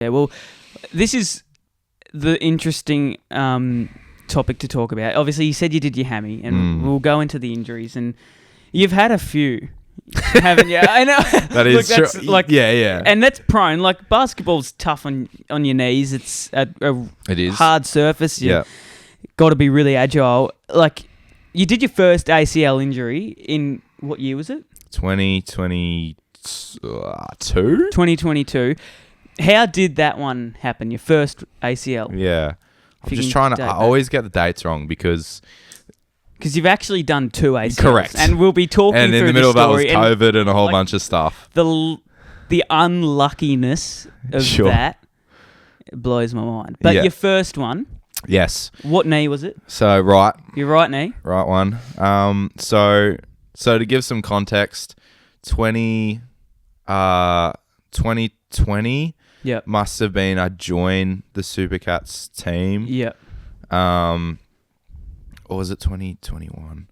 Yeah, well, this is the interesting topic to talk about. Obviously, you said you did your hammy, and we'll go into the injuries. And you've had a few, haven't you? I know. That is true. Like, yeah. And that's prone. Like, basketball's tough on your knees. It's it is hard surface. Yeah. Got to be really agile. Like, you did your first ACL injury in, what year was it? 2022. 2022. How did that one happen? Your first ACL? Yeah. I'm just trying to... I always get the dates wrong because you've actually done 2 ACLs. Correct. And we'll be talking and through in the middle of that was story, COVID and a whole bunch of stuff. The unluckiness of that blows my mind. But your first one... Yes. What knee was it? So, right. Your right knee? Right one. So to give some context, 2020 must have been I joined the Supercats team. Yep. Or was it 2021?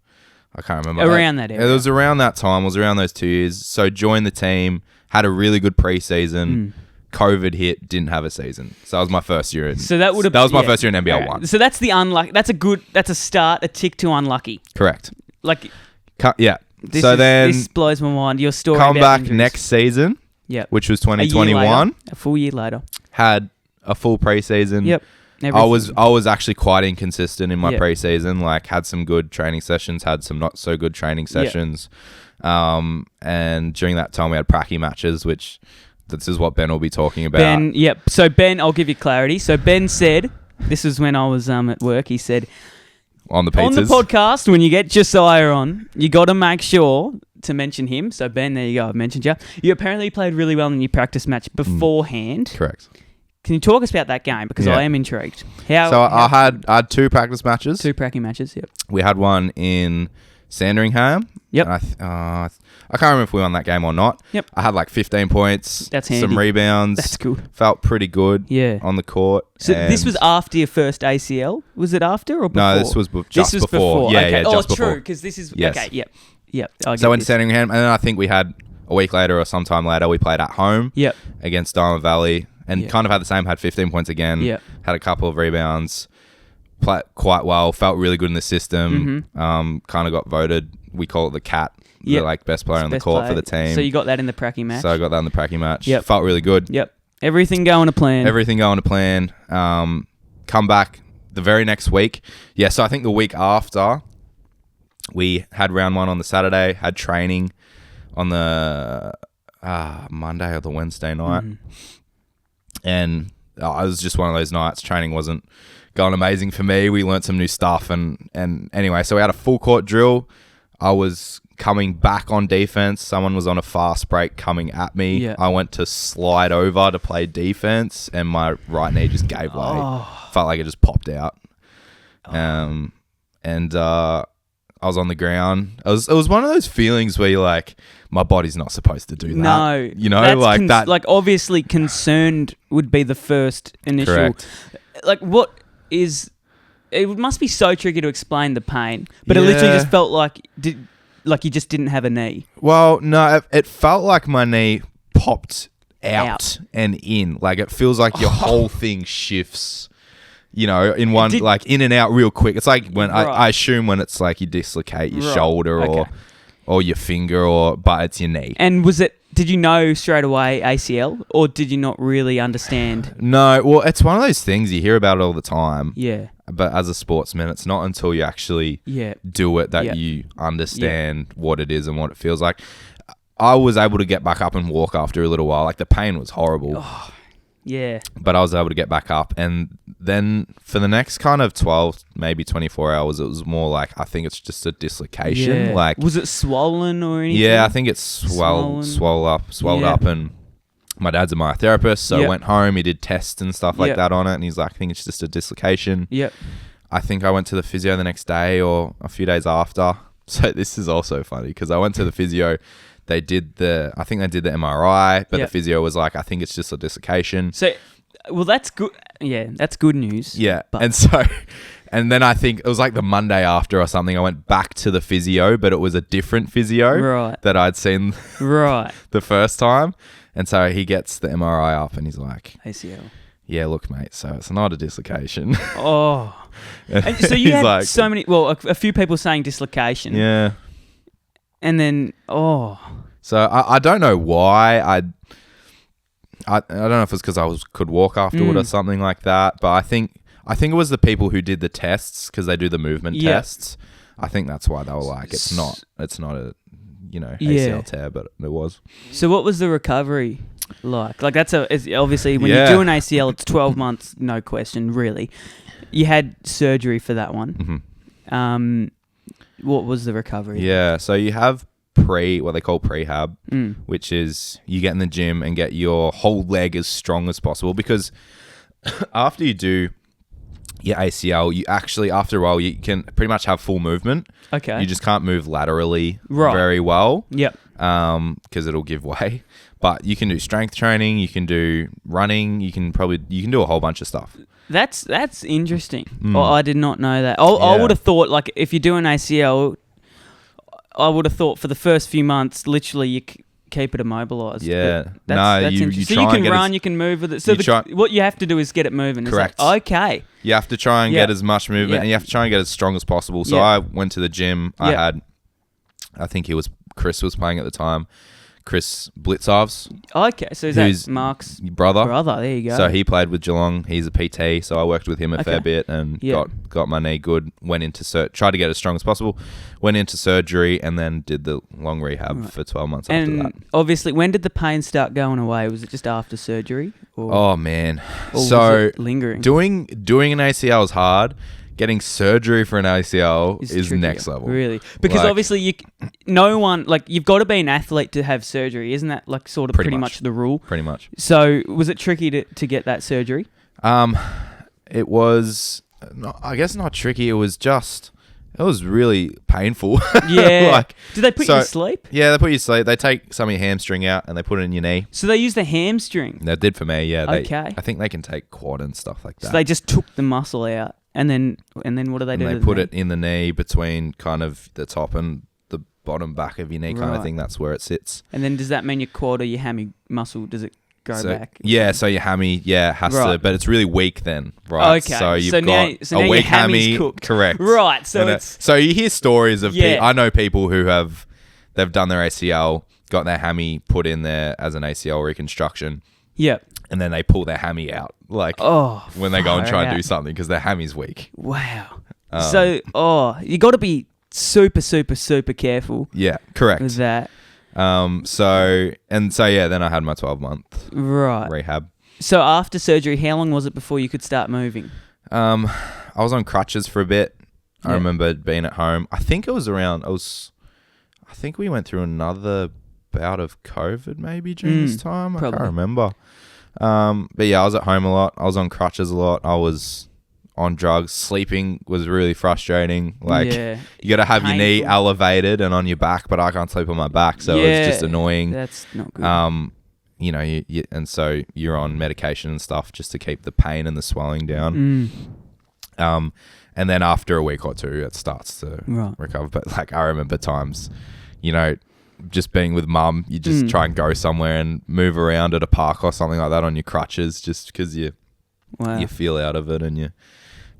I can't remember. Around that area. It was around that time. It was around those 2 years. So joined the team, had a really good preseason. COVID hit, didn't have a season. So that was my first year. That was my first year in NBL 1. So that's the unlucky. That's a start, a tick to unlucky. Correct. Like, yeah. Then this blows my mind. Your story. Come about back injuries. next season. Yep. Which was 2021. A full year later. Had a full preseason. Yep. I was actually quite inconsistent in my preseason. Like, had some good training sessions, had some not so good training sessions. And during that time we had pracky matches, which this is what Ben will be talking about. Ben, yep. So Ben, I'll give you clarity. So Ben said, this was when I was at work, he said, on the pizzas. On the podcast, when you get Josiah on, you got to make sure to mention him. So Ben, there you go, I've mentioned you. You apparently played really well in your practice match beforehand. Correct. Can you talk us about that game? Because I am intrigued. I had 2 practice matches. 2 pracky matches, yep. We had one in Sandringham. Yep. I can't remember if we won that game or not. Yep. I had like 15 points. That's handy. Some rebounds. That's good. Felt pretty good on the court. So this was after your first ACL? Was it after or before? No, this was just before. Yeah, okay. just before. True, because this is... Yes. Okay, yep. So I went to Sandringham, and then I think we had a week later or sometime later, we played at home against Diamond Valley and kind of had the same, had 15 points again, had a couple of rebounds, played quite well, felt really good in the system, kind of got voted, we call it the CAT, the best player on the court for the team. So you got that in the pracky match? So I got that in the pracky match. Felt really good. Yep. Everything going to plan. Come back the very next week. Yeah, so I think the week after, we had round 1 on the Saturday, had training on the Monday or the Wednesday night. And it was just one of those nights. Training wasn't going amazing for me. We learnt some new stuff. And anyway, so we had a full court drill. I was coming back on defense. Someone was on a fast break coming at me. Yeah. I went to slide over to play defense, and my right knee just gave way. Felt like it just popped out. And I was on the ground. It was one of those feelings where you're like, my body's not supposed to do that. No. You know, like that. Like, obviously, concerned would be the first initial. Correct. Like, what is... It must be so tricky to explain the pain, but it literally just felt like you just didn't have a knee. Well, no, it felt like my knee popped out and in. Like, it feels like your whole thing shifts, you know, in one, like in and out real quick. It's like when I assume when it's like you dislocate your shoulder or your finger, but it's your knee. And did you know straight away ACL, or did you not really understand? No, well, it's one of those things you hear about it all the time. Yeah. But as a sportsman, it's not until you actually do it that you understand what it is and what it feels like. I was able to get back up and walk after a little while. Like, the pain was horrible. Oh, yeah. But I was able to get back up. And then for the next kind of 12, maybe 24 hours, it was more like, I think it's just a dislocation. Yeah. Like, was it swollen or anything? Yeah, I think it's swelled up. And my dad's a myotherapist, so I went home. He did tests and stuff like that on it. And he's like, I think it's just a dislocation. Yep. I think I went to the physio the next day or a few days after. So this is also funny because I went to the physio. I think they did the MRI, but the physio was like, I think it's just a dislocation. So, well, that's good. Yeah, that's good news. Yeah. And then I think it was like the Monday after or something, I went back to the physio, but it was a different physio that I'd seen the first time. And so he gets the MRI up and he's like, ACL. yeah, look, mate, so it's not a dislocation. Oh. And so you He's had like, so many, well, a few people saying dislocation. yeah. And then, So I don't know why. I don't know if it's because could walk afterward or something like that. But I think it was the people who did the tests, because they do the movement tests. I think that's why they were like, it's not a ACL tear, but it was. So what was the recovery like? Like it's obviously when you do an ACL, it's 12 months, no question, really. You had surgery for that one. Mm-hmm. What was the recovery? Yeah, so you have what they call prehab, which is you get in the gym and get your whole leg as strong as possible, because after you do your ACL, you actually, after a while, you can pretty much have full movement. Okay. You just can't move laterally very well. Yep. Because it'll give way. But you can do strength training, you can do running, you can do a whole bunch of stuff. That's interesting. Oh, I did not know that. I would have thought, like, if you do an ACL, I would have thought for the first few months, literally, you keep it immobilized. Yeah. That's you interesting. So try you and can get run, you can move with it. So what you have to do is get it moving. Correct. Okay. You have to try and get as much movement, and you have to try and get as strong as possible. So I went to the gym. I think Chris was playing at the time. Chris Blitzovs. Okay, so is that Mark's brother? There you go. So he played with Geelong. He's a PT, so I worked with him a fair bit and got my knee good. Went into tried to get as strong as possible. Went into surgery and then did the long rehab for 12 months after that. And obviously, when did the pain start going away? Was it just after surgery? Oh man, or so was it lingering. Doing an ACL is hard. Getting surgery for an ACL is next level. Really? Because obviously you've got to be an athlete to have surgery. Isn't that like sort of pretty much the rule? Pretty much. So was it tricky to get that surgery? It was, I guess not tricky. It was really painful. Yeah. Did they put you to sleep? Yeah, they put you to sleep. They take some of your hamstring out and they put it in your knee. So they used the hamstring? They did for me, yeah. Okay. I think they can take quad and stuff like that. So they just took the muscle out. And then what do they do? They put it in the knee between kind of the top and the bottom back of your knee kind of thing. That's where it sits. And then does that mean your quad or your hammy muscle, does it go back? Yeah, so your hammy, has to, but it's really weak then, right? Okay. So you've got a weak hammy. Cooked. Correct. Right. So so you hear stories of people. I know people who they've done their ACL, got their hammy put in there as an ACL reconstruction. Yep. And then they pull their hammy out, when they go and try and do something because their hammy's weak. Wow. So you got to be super, super, super careful. Yeah, correct. With that. Then I had my 12-month rehab. So after surgery, how long was it before you could start moving? I was on crutches for a bit. I remember being at home. I think we went through another bout of COVID maybe during this time. I can't remember. But yeah, I was at home a lot. I was on crutches a lot. I was on drugs. Sleeping was really frustrating. You got to have your knee elevated and on your back, but I can't sleep on my back, so it's just annoying. That's not good. And so you're on medication and stuff just to keep the pain and the swelling down. And then after a week or two, it starts to recover. But I remember times, just being with mum, you just try and go somewhere and move around at a park or something like that on your crutches just because you feel out of it.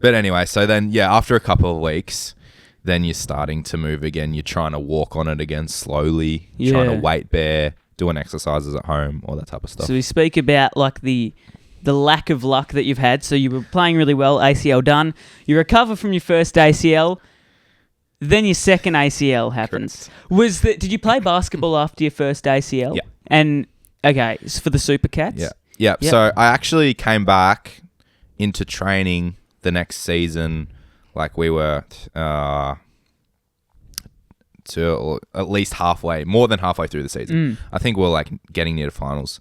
But anyway, so then, after a couple of weeks, then you're starting to move again. You're trying to walk on it again slowly, trying to weight bear, doing exercises at home, all that type of stuff. So we speak about the lack of luck that you've had. So you were playing really well, ACL done. You recover from your first ACL. Then your second ACL happens. Correct. Did you play basketball after your first ACL? Yeah. And it's for the Super Cats? Yeah. Yep. So I actually came back into training the next season. We were to at least more than halfway through the season. I think we were getting near the finals.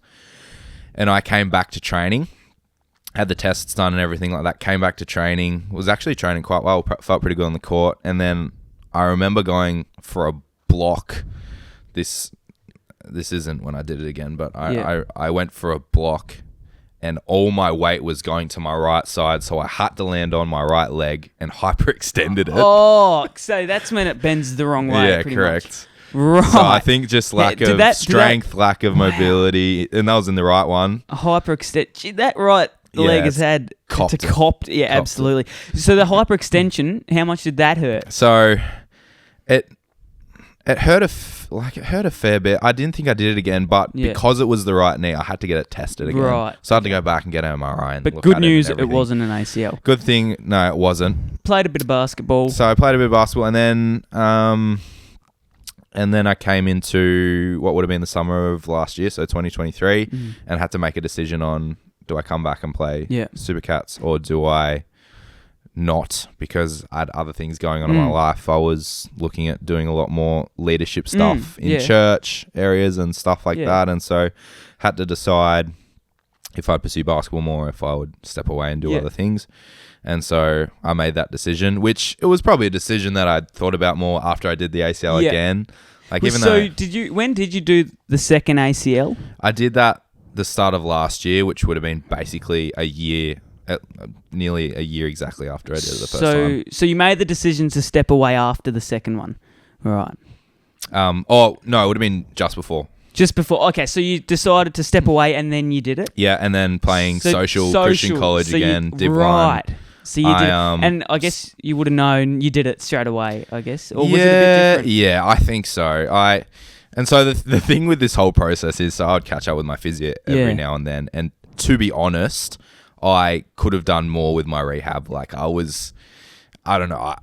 And I came back to training. Had the tests done and everything like that. Came back to training. Was actually training quite well. Felt pretty good on the court. And then I remember going for a block. This isn't when I did it again, but I went for a block and all my weight was going to my right side, so I had to land on my right leg and hyperextended it. Oh, so that's when it bends the wrong way. Yeah, correct. Right. So I think just lack Did of that- strength, lack of mobility, and that was in the right one. A hyperextend. Gee, that right leg has it's had copped to copped. Yeah, Copped absolutely. So the hyperextension, how much did that hurt? So it hurt it hurt a fair bit. I didn't think I did it again, but Yeah. because it was the right knee, I had to get it tested again. Right. So I had to go back and get an MRI. And But look good at it news, and it everything. wasn't an ACL. Good thing, no, it wasn't. Played a bit of basketball. So I played a bit of basketball, and then I came into what would have been the summer of last year, so 2023, and had to make a decision on, do I come back and play Yeah. Supercats, or do I not? Because I had other things going on in my life. I was looking at doing a lot more leadership stuff in yeah. church areas and stuff like Yeah. that, and so had to decide if I'd pursue basketball more, if I would step away and do Yeah. other things. And so I made that decision, which it was probably a decision that I'd thought about more after I did the ACL Yeah. again. Like, Well, even so though when did you do the second ACL? I did that the start of last year, which would have been basically a year, nearly a year exactly after I did it the first time. So you made the decision to step away after the second one, right? Oh no, it would have been just before. Just before. Okay, so you decided to step away and then you did it. Yeah, and then playing So- social social. Christian college So you- again. Div right. 1. So you did, I, and I guess you would have known you did it straight away. I guess, or was it a bit Yeah, different? yeah, I think so. And so the thing with this whole process is, so I'd catch up with my physio Yeah. every now and then, and to be honest, I could have done more with my rehab. Like, I don't know,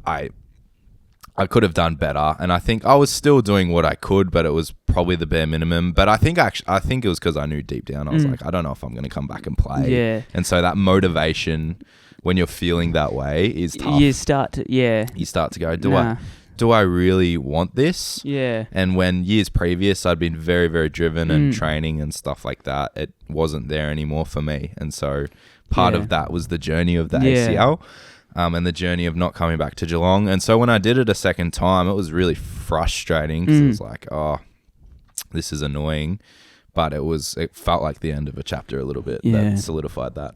I could have done better, and I think I was still doing what I could, but it was probably the bare minimum. But I think it was because I knew deep down, I was like, I don't know if I'm going to come back and play. Yeah. And so that motivation, when you're feeling that way, is tough. You start to, yeah, You start to go, Nah. do I really want this? yeah, And when years previous I'd been very, very driven and training and stuff like that, it wasn't there anymore for me. And so part Yeah. of that was the journey of the Yeah. ACL, and the journey of not coming back to Geelong. And so when I did it a second time, it was really frustrating because it was like, oh, this is annoying. But it felt like the end of a chapter a little bit. Yeah. That solidified that.